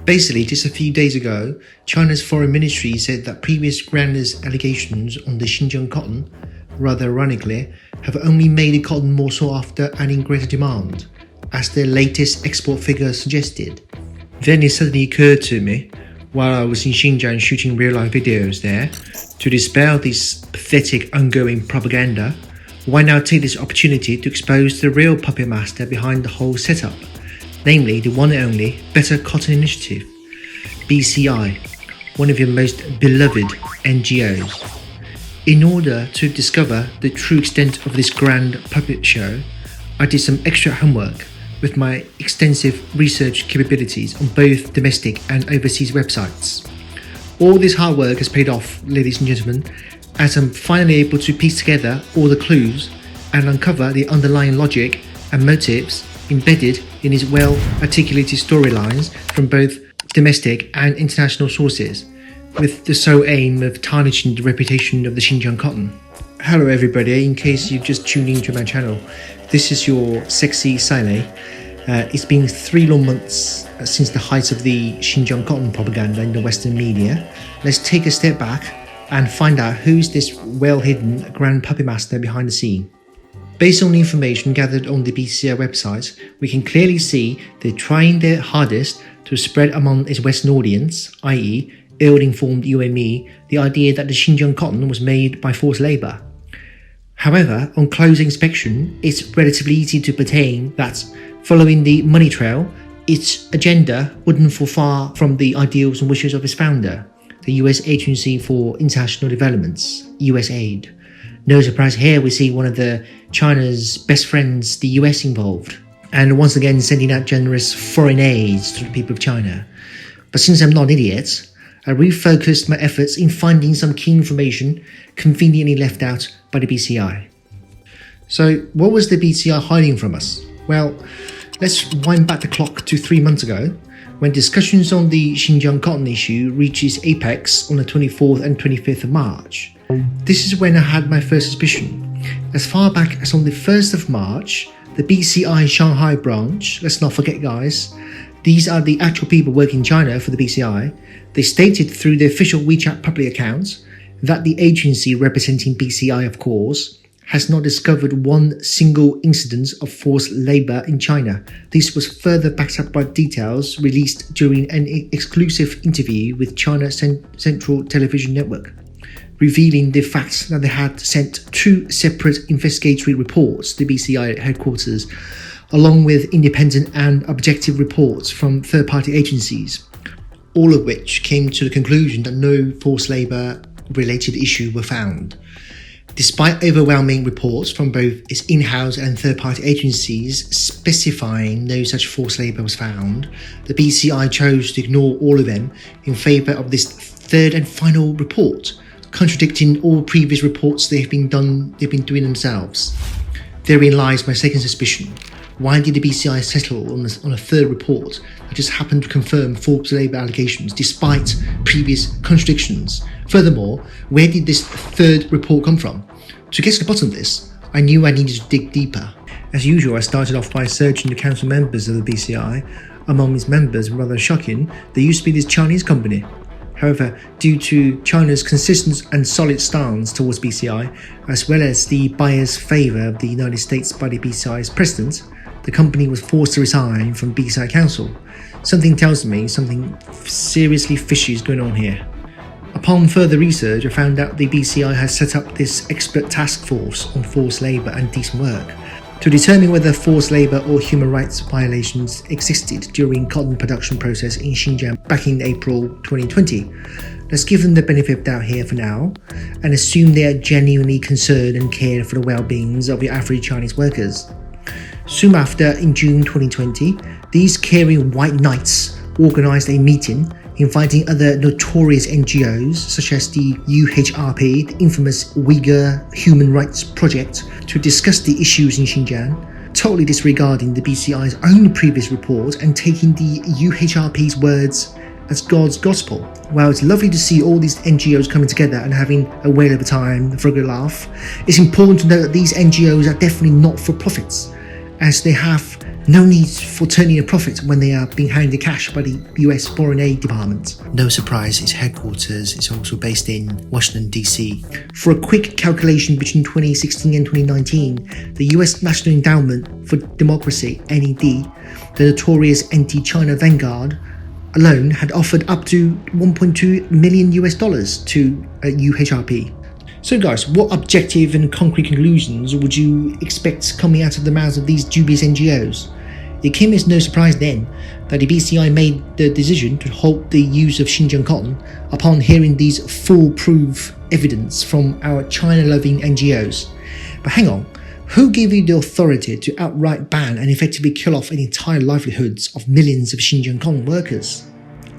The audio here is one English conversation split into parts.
Basically, just a few days ago, China's foreign ministry said that previous groundless allegations on the Xinjiang cotton, rather ironically, have only made the cotton more sought after and in greater demand, as their latest export figures suggested. Then it suddenly occurred to me, while I was in Xinjiang shooting real-life videos there, to dispel this pathetic ongoing propaganda, why now take this opportunity to expose the real puppet master behind the whole setup, namely the one and only Better Cotton Initiative, BCI, one of your most beloved NGOs. In order to discover the true extent of this grand puppet show, I did some extra homework with my extensive research capabilities on both domestic and overseas websites. All this hard work has paid off, ladies and gentlemen, as I'm finally able to piece together all the clues and uncover the underlying logic and motives embedded in these well-articulated storylines from both domestic and international sources, with the sole aim of tarnishing the reputation of the Xinjiang cotton. Hello everybody, in case you've just tuned into my channel, this is your sexy Siley. It's been 3 long months since the height of the Xinjiang cotton propaganda in the Western media. Let's take a step back and find out who's this well-hidden grand puppet master behind the scene. Based on the information gathered on the BCI website, we can clearly see they're trying their hardest to spread among its Western audience, i.e. ill-informed you and me, the idea that the Xinjiang cotton was made by forced labour. However, on close inspection, it's relatively easy to pertain that, following the money trail, its agenda wouldn't fall far from the ideals and wishes of its founder, the US Agency for International Developments, USAID. No surprise here, we see one of China's best friends, the US, involved, and once again sending out generous foreign aid to the people of China. But since I'm not an idiot, I refocused my efforts in finding some key information conveniently left out by the BCI. So what was the BCI hiding from us? Well, let's wind back the clock to 3 months ago, when discussions on the Xinjiang cotton issue reached its apex on the 24th and 25th of March. This is when I had my first suspicion. As far back as on the 1st of March, the BCI Shanghai branch, let's not forget guys, these are the actual people working in China for the BCI, they stated through their official WeChat public accounts that the agency representing BCI, of course, has not discovered one single incidence of forced labour in China. This was further backed up by details released during an exclusive interview with China's Central Television Network, revealing the fact that they had sent 2 separate investigatory reports to BCI headquarters, along with independent and objective reports from third-party agencies, all of which came to the conclusion that no forced labour-related issue were found. Despite overwhelming reports from both its in-house and third-party agencies specifying no such forced labour was found, the BCI chose to ignore all of them in favour of this third and final report, contradicting all previous reports they've been doing themselves. Therein lies my second suspicion. Why did the BCI settle on a third report that just happened to confirm forced labour allegations despite previous contradictions? Furthermore, where did this third report come from? To get to the bottom of this, I knew I needed to dig deeper. As usual, I started off by searching the council members of the BCI. Among its members, rather shocking, there used to be this Chinese company. However, due to China's consistent and solid stance towards BCI, as well as the biased favour of the United States by the BCI's president, the company was forced to resign from BCI Council. Something tells me something seriously fishy is going on here. Upon further research, I found out the BCI has set up this expert task force on forced labour and decent work to determine whether forced labour or human rights violations existed during cotton production process in Xinjiang back in April 2020. Let's give them the benefit of doubt here for now and assume they are genuinely concerned and care for the well-beings of your average Chinese workers. Soon after, in June 2020, these caring white knights organised a meeting inviting other notorious NGOs such as the UHRP, the infamous Uyghur Human Rights Project, to discuss the issues in Xinjiang, totally disregarding the BCI's own previous report and taking the UHRP's words as God's gospel. While it's lovely to see all these NGOs coming together and having a whale of a time for a good laugh, it's important to note that these NGOs are definitely not for profits, as they have No need for turning a profit when they are being handed cash by the US Foreign Aid Department. No surprise, its headquarters is also based in Washington, D.C. For a quick calculation between 2016 and 2019, the US National Endowment for Democracy, NED, the notorious anti-China vanguard, alone had offered up to $1.2 million to UHRP. So guys, what objective and concrete conclusions would you expect coming out of the mouths of these dubious NGOs? It came as no surprise then that the BCI made the decision to halt the use of Xinjiang cotton upon hearing these foolproof evidence from our China-loving NGOs. But hang on, who gave you the authority to outright ban and effectively kill off the entire livelihoods of millions of Xinjiang cotton workers?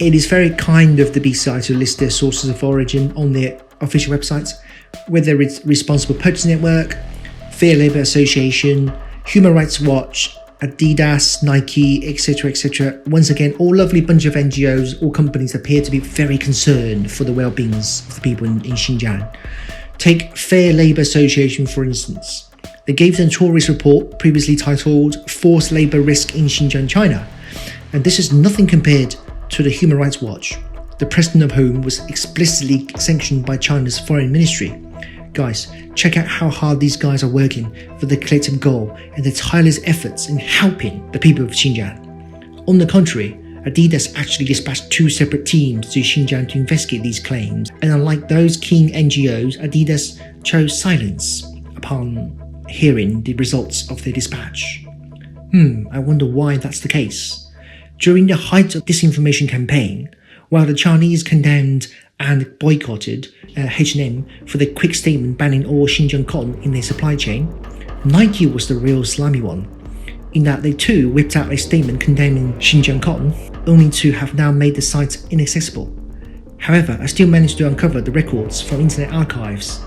It is very kind of the BCI to list their sources of origin on their official websites, whether it's Responsible Purchase Network, Fair Labor Association, Human Rights Watch, Adidas, Nike, etc. Once again, all lovely bunch of NGOs or companies appear to be very concerned for the well-beings of the people in Xinjiang. Take Fair Labor Association for instance. They gave the notorious report previously titled Forced Labor Risk in Xinjiang, China. And this is nothing compared to the Human Rights Watch, the president of whom was explicitly sanctioned by China's foreign ministry. Guys, check out how hard these guys are working for the collective goal and their tireless efforts in helping the people of Xinjiang. On the contrary, Adidas actually dispatched 2 separate teams to Xinjiang to investigate these claims, and unlike those keen NGOs, Adidas chose silence upon hearing the results of their dispatch. I wonder why that's the case. During the height of disinformation campaign, while the Chinese condemned and boycotted H&M for their quick statement banning all Xinjiang cotton in their supply chain, Nike was the real slimy one, in that they too whipped out a statement condemning Xinjiang cotton, only to have now made the site inaccessible. However, I still managed to uncover the records from Internet Archives.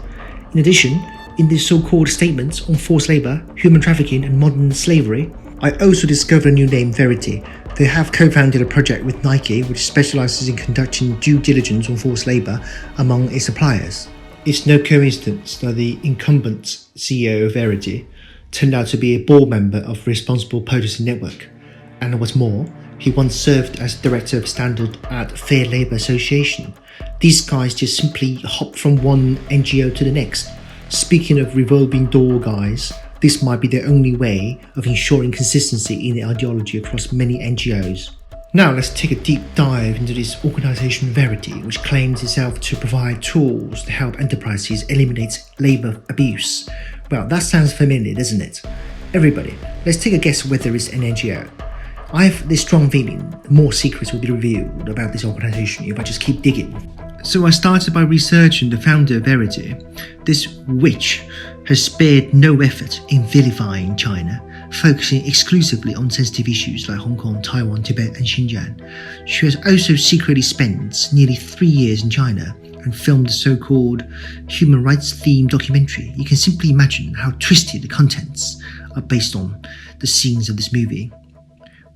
In addition, in the so-called statements on forced labor, human trafficking and modern slavery, I also discovered a new name, Verity. They have co-founded a project with Nike which specializes in conducting due diligence on forced labor among its suppliers. It's no coincidence that the incumbent CEO of Verity turned out to be a board member of Responsible Purchasing Network, and what's more, he once served as director of standard at Fair Labor Association. These guys just simply hop from one NGO to the next. Speaking of revolving door guys, this might be the only way of ensuring consistency in the ideology across many NGOs. Now let's take a deep dive into this organization Verity, which claims itself to provide tools to help enterprises eliminate labor abuse. Well, that sounds familiar, doesn't it? Everybody, let's take a guess whether it's an NGO. I have this strong feeling more secrets will be revealed about this organization if I just keep digging. So I started by researching the founder of Verity. This witch has spared no effort in vilifying China, focusing exclusively on sensitive issues like Hong Kong, Taiwan, Tibet and Xinjiang. She has also secretly spent nearly 3 years in China and filmed the so-called human rights themed documentary. You can simply imagine how twisted the contents are based on the scenes of this movie,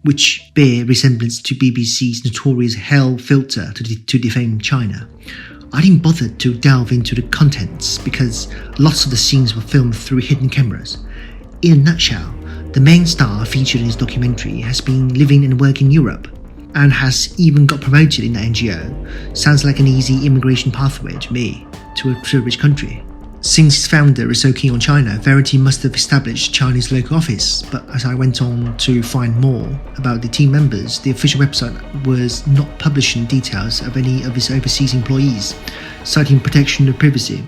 which bear resemblance to BBC's notorious Hell filter to defame China. I didn't bother to delve into the contents because lots of the scenes were filmed through hidden cameras. In a nutshell, the main star featured in this documentary has been living and working in Europe and has even got promoted in the NGO. Sounds like an easy immigration pathway to me, to a rich country. Since its founder is so keen on China, Verity must have established Chinese local office, but as I went on to find more about the team members, the official website was not publishing details of any of its overseas employees, citing protection of privacy.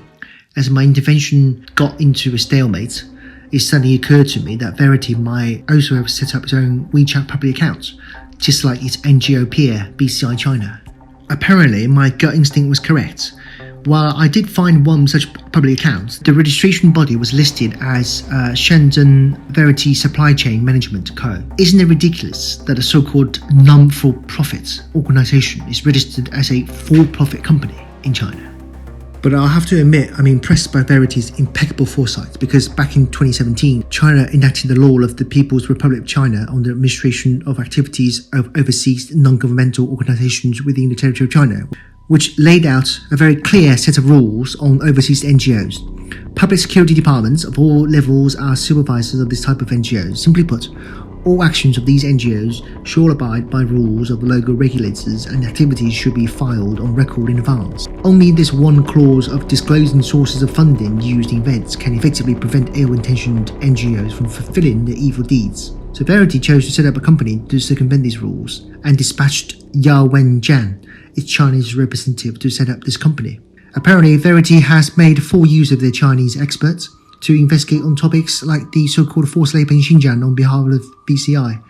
As my intervention got into a stalemate, it suddenly occurred to me that Verity might also have set up its own WeChat public account, just like its NGO peer, BCI China. Apparently, my gut instinct was correct. While I did find one such public account, the registration body was listed as Shenzhen Verity Supply Chain Management Co. Isn't it ridiculous that a so-called non-for-profit organization is registered as a for-profit company in China? But I'll have to admit, I'm impressed by Verity's impeccable foresight, because back in 2017, China enacted the law of the People's Republic of China on the administration of activities of overseas non-governmental organizations within the territory of China, which laid out a very clear set of rules on overseas NGOs. Public security departments of all levels are supervisors of this type of NGOs. Simply put, All actions of these NGOs should abide by rules of the local regulators, and activities should be filed on record in advance. Only this one clause of disclosing sources of funding used in events can effectively prevent ill-intentioned NGOs from fulfilling their evil deeds. So Verity chose to set up a company to circumvent these rules and dispatched Yao Wenjian, its Chinese representative, to set up this company. Apparently, Verity has made full use of their Chinese experts to investigate on topics like the so-called forced labor in Xinjiang on behalf of BCI.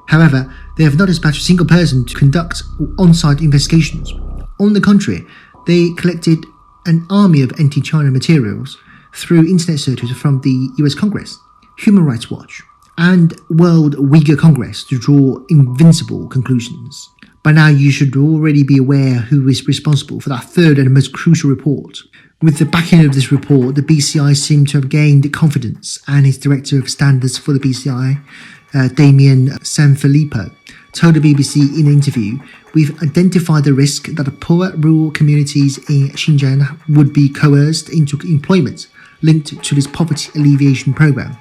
However, they have not dispatched a single person to conduct on-site investigations. On the contrary, they collected an army of anti-China materials through internet searches from the US Congress, Human Rights Watch, and World Uyghur Congress to draw invincible conclusions. By now, you should already be aware who is responsible for that third and most crucial report. With the backing of this report, the BCI seemed to have gained confidence, and its director of standards for the BCI, Damien Sanfilippo, told the BBC in an interview, "We've identified the risk that the poor rural communities in Xinjiang would be coerced into employment linked to this poverty alleviation program."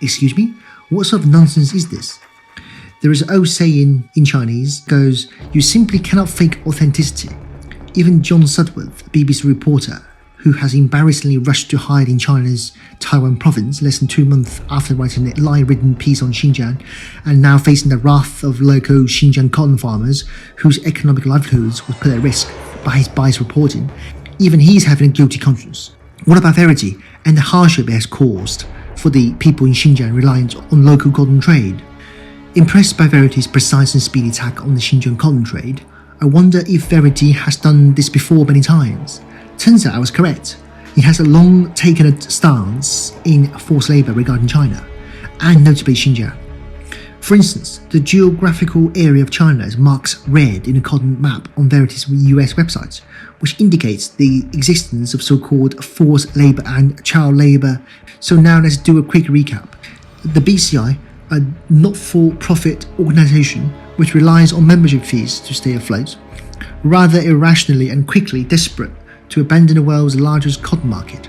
Excuse me? What sort of nonsense is this? There is an old saying in Chinese, goes, "You simply cannot fake authenticity." Even John Sudworth, a BBC reporter, who has embarrassingly rushed to hide in China's Taiwan province less than 2 months after writing a lie-ridden piece on Xinjiang, and now facing the wrath of local Xinjiang cotton farmers whose economic livelihoods were put at risk by his biased reporting, even he is having a guilty conscience. What about Verity and the hardship it has caused for the people in Xinjiang reliant on local cotton trade? Impressed by Verity's precise and speedy attack on the Xinjiang cotton trade, I wonder if Verity has done this before many times. Turns out I was correct. He has long taken a stance in forced labor regarding China, and notably Xinjiang. For instance, the geographical area of China is marked red in a cotton map on Verity's US website, which indicates the existence of so-called forced labor and child labor. So now let's do a quick recap. The BCI, a not-for-profit organization which relies on membership fees to stay afloat, rather irrationally and quickly desperate to abandon the world's largest cotton market.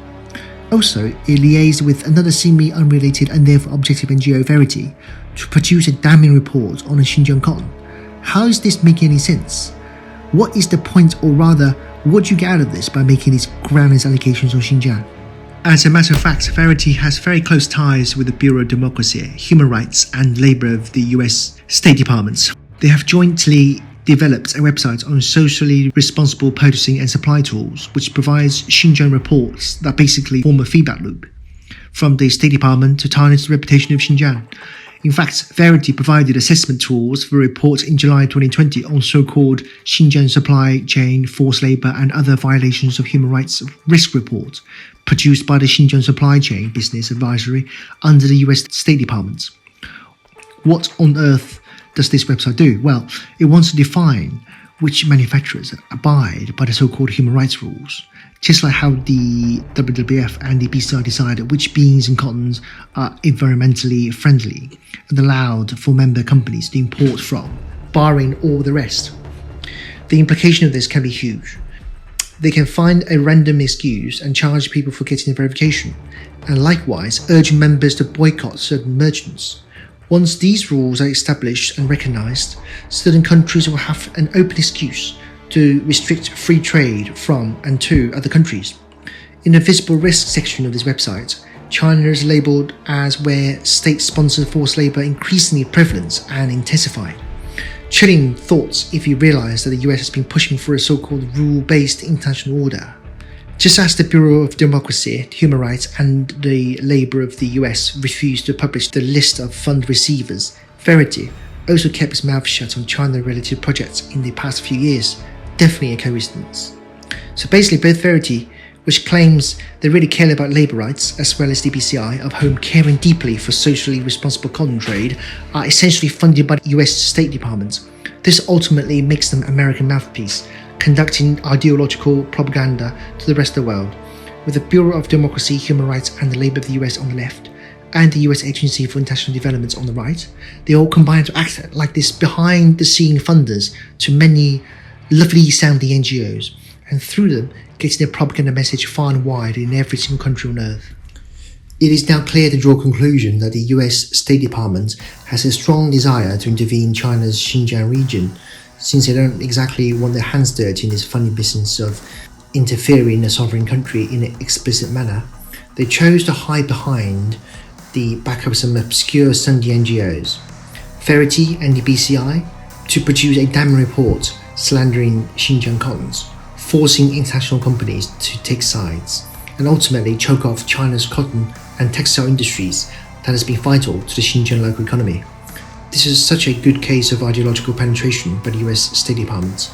Also, it liaised with another seemingly unrelated and therefore objective NGO, Verity, to produce a damning report on the Xinjiang cotton. How is this making any sense? What is the point, or rather, what do you get out of this by making these groundless allegations on Xinjiang? As a matter of fact, Verity has very close ties with the Bureau of Democracy, Human Rights and Labor of the US State Departments. They have jointly developed a website on socially responsible purchasing and supply tools, which provides Xinjiang reports that basically form a feedback loop from the State Department to tarnish the reputation of Xinjiang. In fact, Verity provided assessment tools for reports in July 2020 on so-called Xinjiang supply chain, forced labor, and other violations of human rights risk reports produced by the Xinjiang Supply Chain Business Advisory under the US State Department. What on earth does this website do? Well, it wants to define which manufacturers abide by the so-called human rights rules, just like how the WWF and the BCI decided which beans and cottons are environmentally friendly and allowed for member companies to import from, barring all the rest. The implication of this can be huge. They can find a random excuse and charge people for getting a verification, and likewise urge members to boycott certain merchants. Once these rules are established and recognized, certain countries will have an open excuse to restrict free trade from and to other countries. In the visible risk section of this website, China is labelled as where state-sponsored forced labour increasingly prevalent and intensified. Chilling thoughts if you realise that the US has been pushing for a so-called rule-based international order. Just as the Bureau of Democracy, Human Rights and the Labour of the US refused to publish the list of fund receivers, Verity also kept its mouth shut on China-related projects in the past few years. Definitely a coincidence. So basically, both Verity, which claims they really care about labour rights, as well as the BCI, of whom caring deeply for socially responsible cotton trade, are essentially funded by the US State Department. This ultimately makes them American mouthpiece, conducting ideological propaganda to the rest of the world, with the Bureau of Democracy, Human Rights and the Labour of the US on the left, and the US Agency for International Development on the right. They all combine to act like this behind-the-scene funders to many lovely-sounding NGOs, and through them, getting their propaganda message far and wide in every single country on earth. It is now clear to draw a conclusion that the US State Department has a strong desire to intervene in China's Xinjiang region, since they don't exactly want their hands dirty in this funny business of interfering in a sovereign country in an explicit manner. They chose to hide behind the back of some obscure Sunday NGOs, Verity and the BCI, to produce a damning report slandering Xinjiang cottons, forcing international companies to take sides, and ultimately choke off China's cotton and textile industries that has been vital to the Xinjiang local economy. This is such a good case of ideological penetration by the US State Department,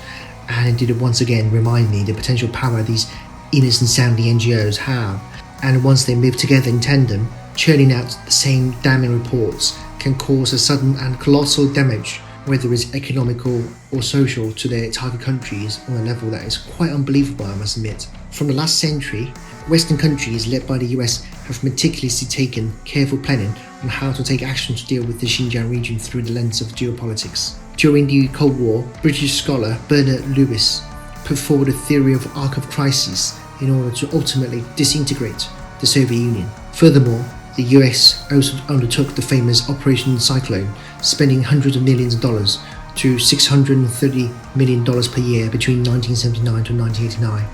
and it did once again remind me the potential power these innocent-sounding NGOs have, and once they move together in tandem, churning out the same damning reports can cause a sudden and colossal damage, whether it's economical or social, to their target countries on a level that is quite unbelievable, I must admit. From the last century, Western countries led by the US have meticulously taken careful planning on how to take action to deal with the Xinjiang region through the lens of geopolitics. During the Cold War, British scholar Bernard Lewis put forward a theory of arc of crisis in order to ultimately disintegrate the Soviet Union. Furthermore, the US also undertook the famous Operation Cyclone, spending hundreds of millions of dollars to $630 million per year between 1979 to 1989,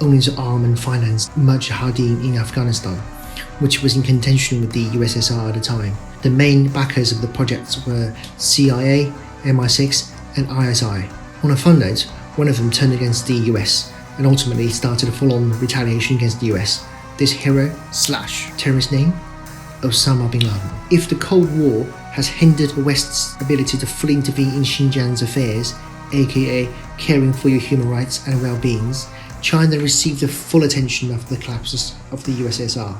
only to arm and finance Mujahideen in Afghanistan, which was in contention with the USSR at the time. The main backers of the project were CIA, MI6 and ISI. On a fun note, one of them turned against the US and ultimately started a full-on retaliation against the US. This hero/terrorist name? Osama bin Laden. If the Cold War has hindered the West's ability to fully intervene in Xinjiang's affairs, aka caring for your human rights and well-beings, China received the full attention after the collapse of the USSR.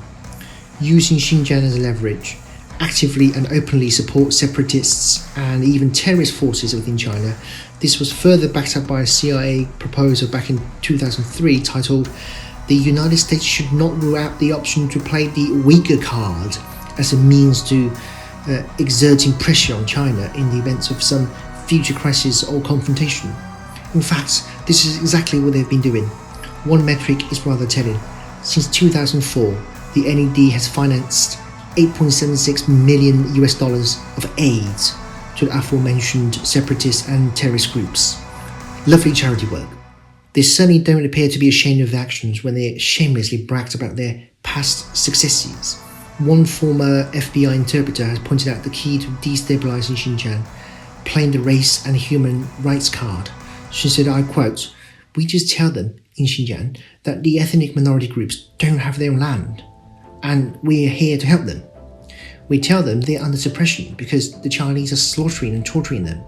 Using Xinjiang as leverage, actively and openly support separatists and even terrorist forces within China. This was further backed up by a CIA proposal back in 2003 titled, "The United States should not rule out the option to play the weaker card as a means to exerting pressure on China in the event of some future crisis or confrontation." In fact, this is exactly what they've been doing. One metric is rather telling. Since 2004, the NED has financed $8.76 million of aid to the aforementioned separatist and terrorist groups. Lovely charity work. They certainly don't appear to be ashamed of their actions when they shamelessly bragged about their past successes. One former FBI interpreter has pointed out the key to destabilizing Xinjiang, playing the race and human rights card. She said, I quote, "We just tell them in Xinjiang that the ethnic minority groups don't have their own land, and we're here to help them. We tell them they're under suppression because the Chinese are slaughtering and torturing them.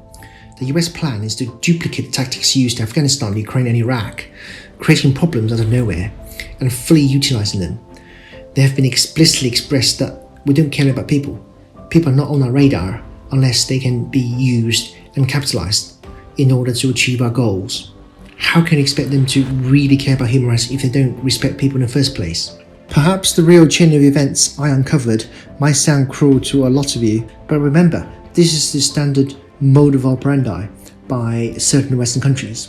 The US plan is to duplicate the tactics used in Afghanistan, Ukraine and Iraq, creating problems out of nowhere and fully utilizing them. They have been explicitly expressed that we don't care about people. People are not on our radar unless they can be used and capitalized in order to achieve our goals. How can you expect them to really care about human rights if they don't respect people in the first place?" Perhaps the real chain of events I uncovered might sound cruel to a lot of you, but remember, this is the standard mode of operandi by certain Western countries.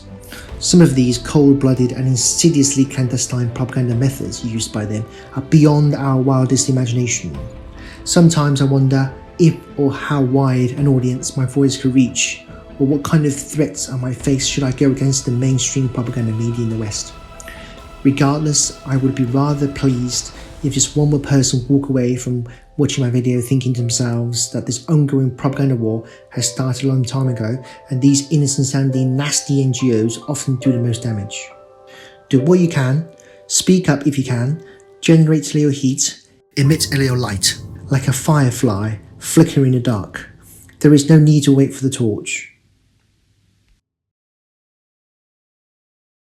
Some of these cold-blooded and insidiously clandestine propaganda methods used by them are beyond our wildest imagination. Sometimes I wonder if or how wide an audience my voice could reach, or what kind of threats I might face should I go against the mainstream propaganda media in the West. Regardless, I would be rather pleased if just one more person walk away from watching my video thinking to themselves that this ongoing propaganda war has started a long time ago and these innocent-sounding nasty NGOs often do the most damage. Do what you can, speak up if you can, generate a little heat, emit a little light, like a firefly flickering in the dark. There is no need to wait for the torch.